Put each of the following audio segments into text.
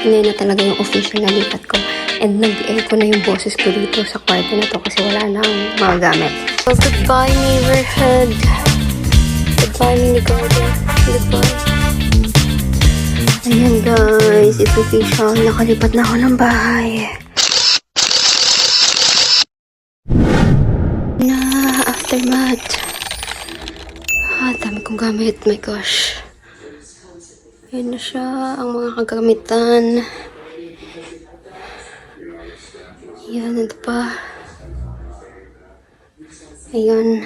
Ngayon na talaga yung official na lipat ko. And nag-echo na yung boses ko dito sa kwarto na to kasi wala nang mga gamit. So, goodbye neighborhood. Goodbye mini garden. Goodbye. Ayan guys, it's official. Nakalipat na ako ng bahay. Na aftermath. Dami kong gamit. My gosh. Ayan na siya. Ang mga kagamitan. Ayan, ito pa. Ayan.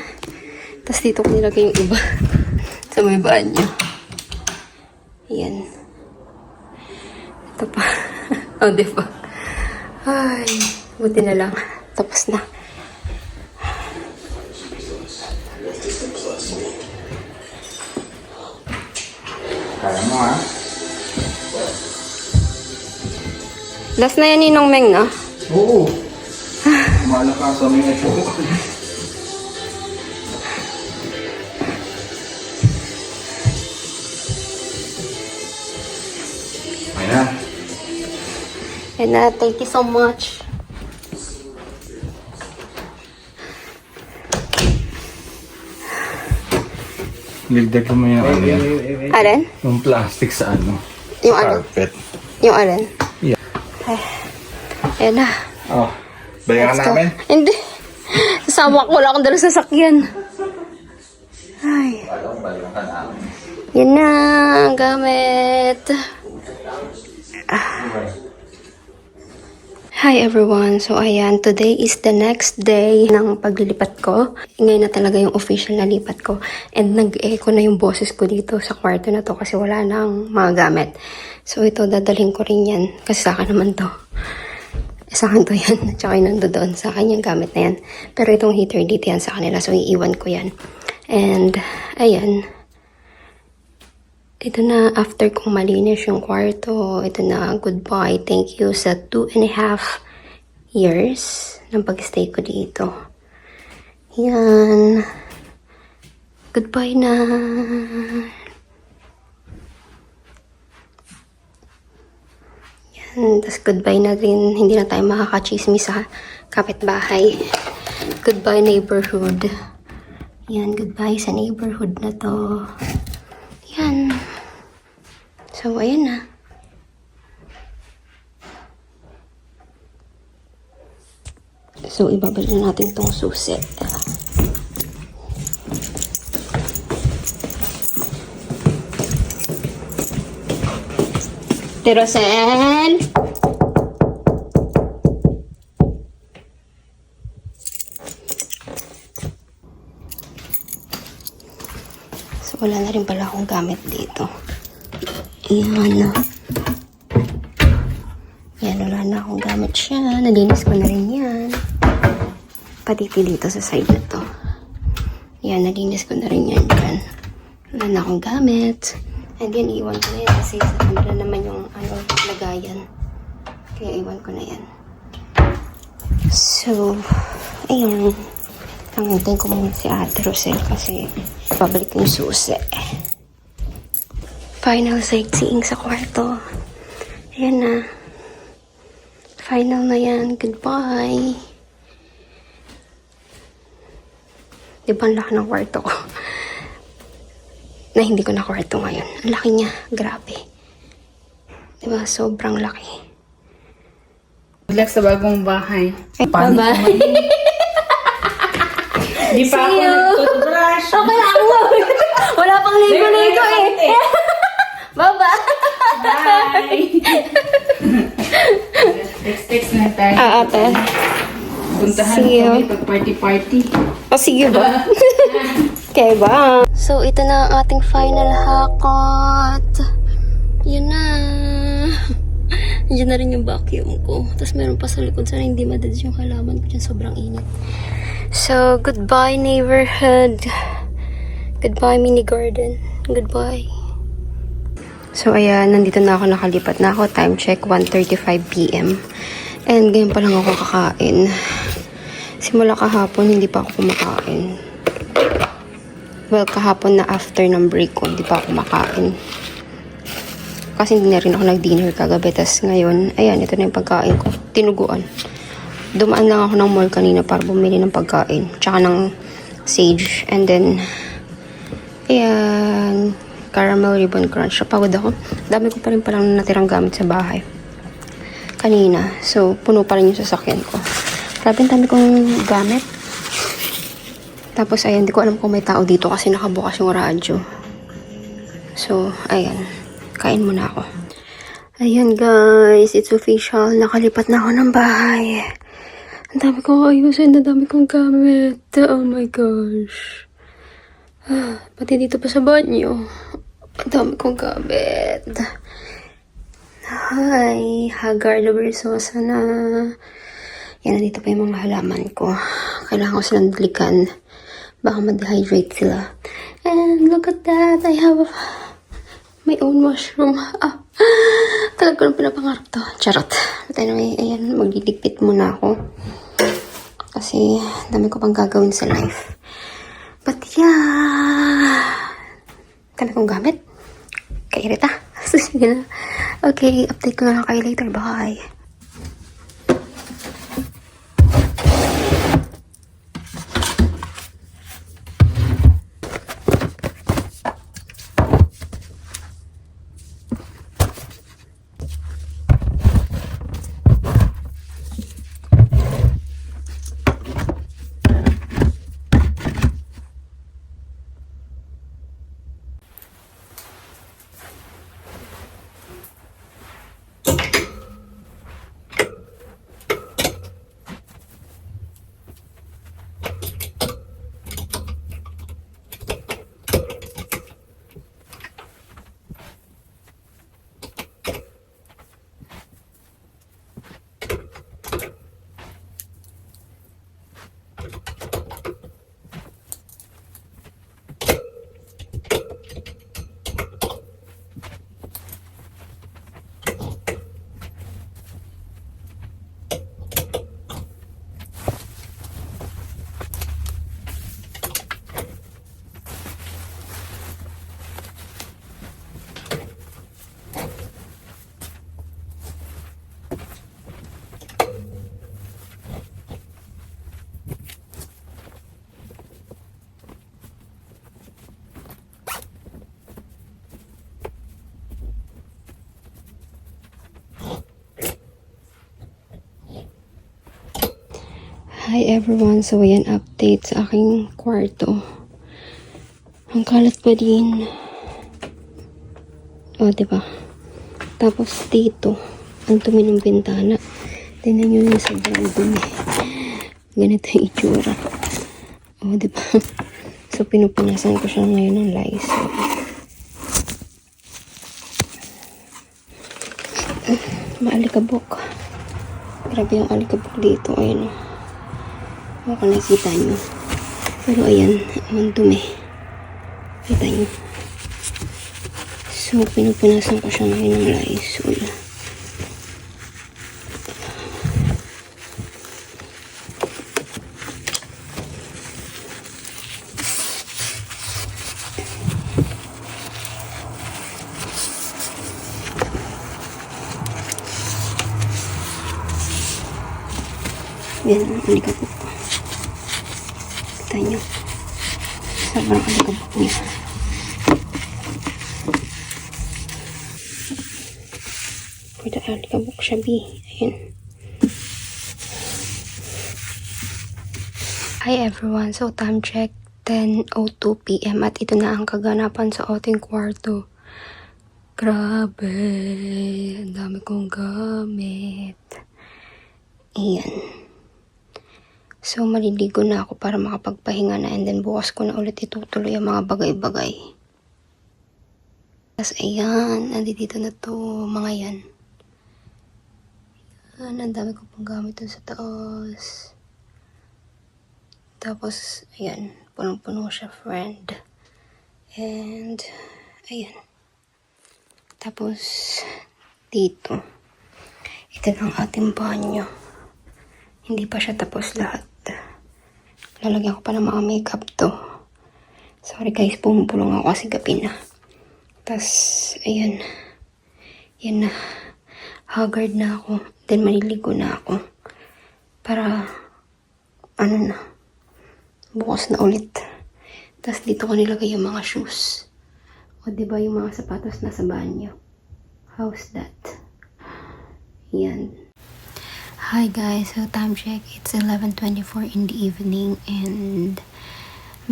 Tapos dito ko nilagay yung iba. Sa may banyo. Ayan. Ito pa. Oh, diba? Ay, buti na lang. Tapos na. Kaya mo ha? Last na yan Ninong Meng, no? Oo. Malakas sa mga ito. Ayan. And thank you so much. Ligdag mo yung ano yan. Aren? Yung plastic sa ano. Yung ano? Carpet. Yung Aren? Yeah. Ay. Ayan na. Oh. Bayaran Let's go. namin? Hindi. Sasama ko. Wala akong dala sa sakyan. Ay. Yan na. Ang gamit. Hi everyone! So ayan, today is the next day ng paglilipat ko. Ngayon na talaga yung official na lipat ko. And nag-echo na yung boses ko dito sa kwarto na to kasi wala nang mga gamit. So ito, dadalhin ko rin yan. Kasi sa akin naman to. Sa akin to yan. Tsaka yung nando doon. Sa akin yung gamit na yan. Pero itong heater dito yan sa kanila. So iiwan ko yan. And ayan. Ito na, after kong malinis yung kwarto, ito na, goodbye. Thank you sa 2.5 years ng pag-stay ko dito. Yan. Goodbye na. Yan. Tapos goodbye na rin. Hindi na tayo makakachismis sa kapitbahay. Goodbye neighborhood. Yan, goodbye sa neighborhood na to. Yan. So, ayan na. So, ibabalik na natin tong susi. Tirosel! So, wala na rin pala akong gamit dito. Ayan. Yan, wala na akong gamit siya. Nalinis ko na rin yan. Pati dito sa side na to. Yan, nalinis ko na rin yan dyan. Wala na akong gamit. And yan, iwan ko na yan kasi sa kanila naman yung lagayan. Kaya iwan ko na yan. So, ayan. Tangintin ko muna si Ate Rosel kasi pabalik yung susi. Final sightseeing sa kwarto. Ayan na. Final na yan. Goodbye. Diba ang laki ng kwarto ko? Na hindi ko na kwarto ngayon. Ang laki niya. Grabe. Diba? Sobrang laki. Good luck sa bagong bahay. Ay, bye-bye. Di pa ako nag-toothbrush. Okay lang mo. Wala pang ligo-ligo eh. Bye-bye. Bye. Text na tayo. Ate. Puntahan See you. kami pag party-party. O, sige ba? Okay, bye. So, ito na ang ating final hakot. Yun na. Diyan na rin yung vacuum ko. Tapos meron pa sa likod. Sana hindi madadis yung halaman ko dyan. Sobrang init. So, goodbye neighborhood. Goodbye mini garden. Goodbye. So, ayan. Nandito na ako. Nakalipat na ako. Time check. 1:35 PM. And ngayon pa lang ako kakain. Simula kahapon, hindi pa ako kumakain. Well, kahapon na after ng break ko, hindi pa ako kumakain. Kasi hindi na rin ako nag-dinner kagabi. Tas ngayon, ayan, ito na yung pagkain ko. Tinuguan. Dumaan lang ako ng mall kanina para bumili ng pagkain. Tsaka ng sage. And then, ayan, caramel ribbon crunch. Napagod ako. Dami ko pa rin palang natirang gamit sa bahay. Kanina. So, puno pa rin yung sasakyan ko. Grabe, ang dami kong gamit. Tapos, ayan, di ko alam kung may tao dito kasi nakabukas yung radyo. So, ayan. Kain muna ako. Ayan, guys. It's official. Nakalipat na ako ng bahay. Ang dami kong ayusin. Ang dami kong gamit. Oh my gosh. Pati dito pa sa banyo. Ang dami kong gamit. Hi. Haggard Versosa na. Yan, nandito pa yung mga halaman ko. Kailangan ko silang dilikan. Baka ma-dehydrate sila. And look at that. I have my own washroom. Talaga ko nang pinapangarap to. Charot. But anyway, ayan, magdidikpit muna ako. Kasi, dami ko pang gagawin sa life. But yeah, dami kong gamit. Kairita. Sige na. Okay, update ko na lang kayo later. Bye. Hi everyone, so ayan update sa aking kwarto. Ang kalat pa din. O, diba? Tapos dito, ang dumi ng bintana. Tingnan nyo yung sobrang dumi. Ganito yung itsura. O, diba? So, pinupunasan ko siya ngayon ng Lysol. Maalikabok. Grabe yung alikabok dito. Ayun o. Baka nakita nyo. Pero ayan, ang dumi. Kita nyo. So, pinupunasan ko siya ngayon ng Lysol. Yan, alikabok ko. Kita nyo. Sobrang alikabok niya. Pwede alikabok siya, B. Ayan. Hi everyone. So, time check. 10:02 PM. At ito na ang kaganapan sa ating kwarto. Grabe. Ang dami kong gamit. Ayan. So, maliligo na ako para makapagpahinga na and then bukas ko na ulit itutuloy ang mga bagay-bagay. Tapos, ayan. Nandito na to mga yan. Ayan, ang dami ko pang gamit dun sa taas. Tapos, ayan. Punong-puno siya, friend. And, ayan. Tapos, dito. Ito ang ating banyo. Hindi pa siya tapos lahat. Lalagyan ko pa ng mga makeup to. Sorry guys, pumupulong ako kasi gabi na. Tapos, ayan. Yan na. Haggard na ako. Then maliligo na ako. Para, bukas na ulit. Tapos dito ko nilagay yung mga shoes. O diba yung mga sapatos nasa banyo. How's that? Yan. Hi guys, so time check. It's 11:24 in the evening and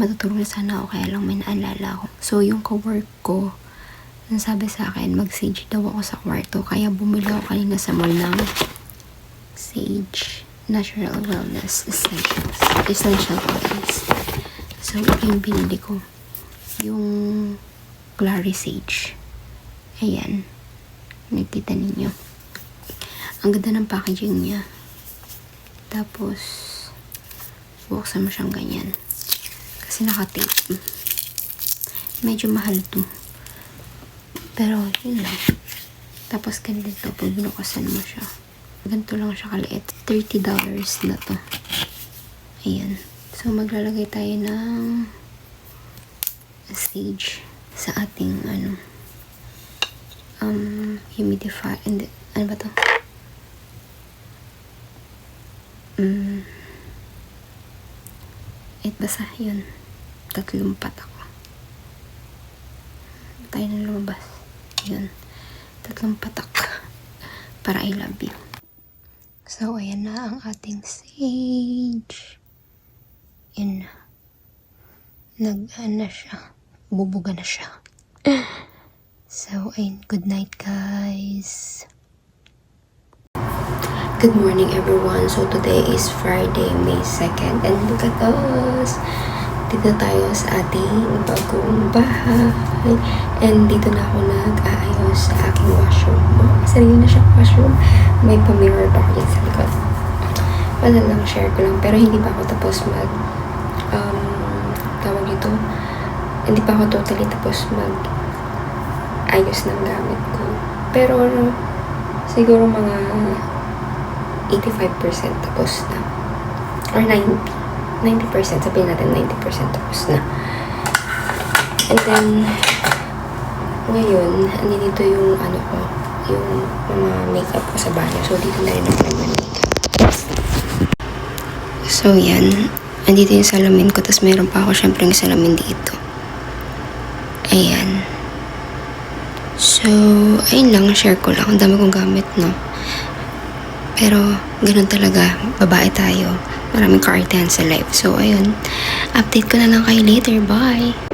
matutulog na sana ako kaya lang may naalala ako. So yung ka-work ko, sabi sa akin, mag-sage daw ako sa kwarto. Kaya bumili ako kanina sa mall ng Sage Natural Wellness Essentials. Essential Oils. So, ito yung binili ko. Yung Clary Sage. Ayan. Nakita ninyo. Ang ganda ng packaging niya. Tapos, buksan mo siyang ganyan. Kasi naka-tape. Medyo mahal to. Pero, yun lang. Tapos, ganito. Pag binukasan mo siya. Ganito lang siya kaliit. $30 na to. Ayan. So, maglalagay tayo ng sage sa ating, humidifier. Hindi. Ano ba to? Basta, yun. 3 patak. Tayo na lumabas. Yun. 3 patak. Para I love you. So, ayan na ang ating sage. Yan na. Nag-ano siya. Bubuga na siya. So, ayun. Good night, guys. Good morning, everyone. So, today is Friday, May 2nd. And look at us. Dito tayo sa ating bagong bahay. And dito na ako nag-aayos sa aking washroom. Sarili na siya washroom. May pa-mirror pa ako dyan sa likod. Wala lang, share ko lang. Pero hindi pa ako tapos tawag dito. Hindi pa ako totally tapos ayos ng gamit ko. Pero, siguro mga 85% tapos na. Or 90%, sabihin natin 90% tapos na. And then, ngayon, dito yung yung mga makeup ko sa banyo. So, dito na rin ako nag-makeup. So, yan. Andito yung salamin ko. Tapos, meron pa ako syempre yung salamin dito. Ayan. So, ayun lang. Share ko lang. Ang dami kong gamit, no? Pero, ganun talaga. Babae tayo. Maraming kaartehan sa life. So, ayun. Update ko na lang kayo later. Bye!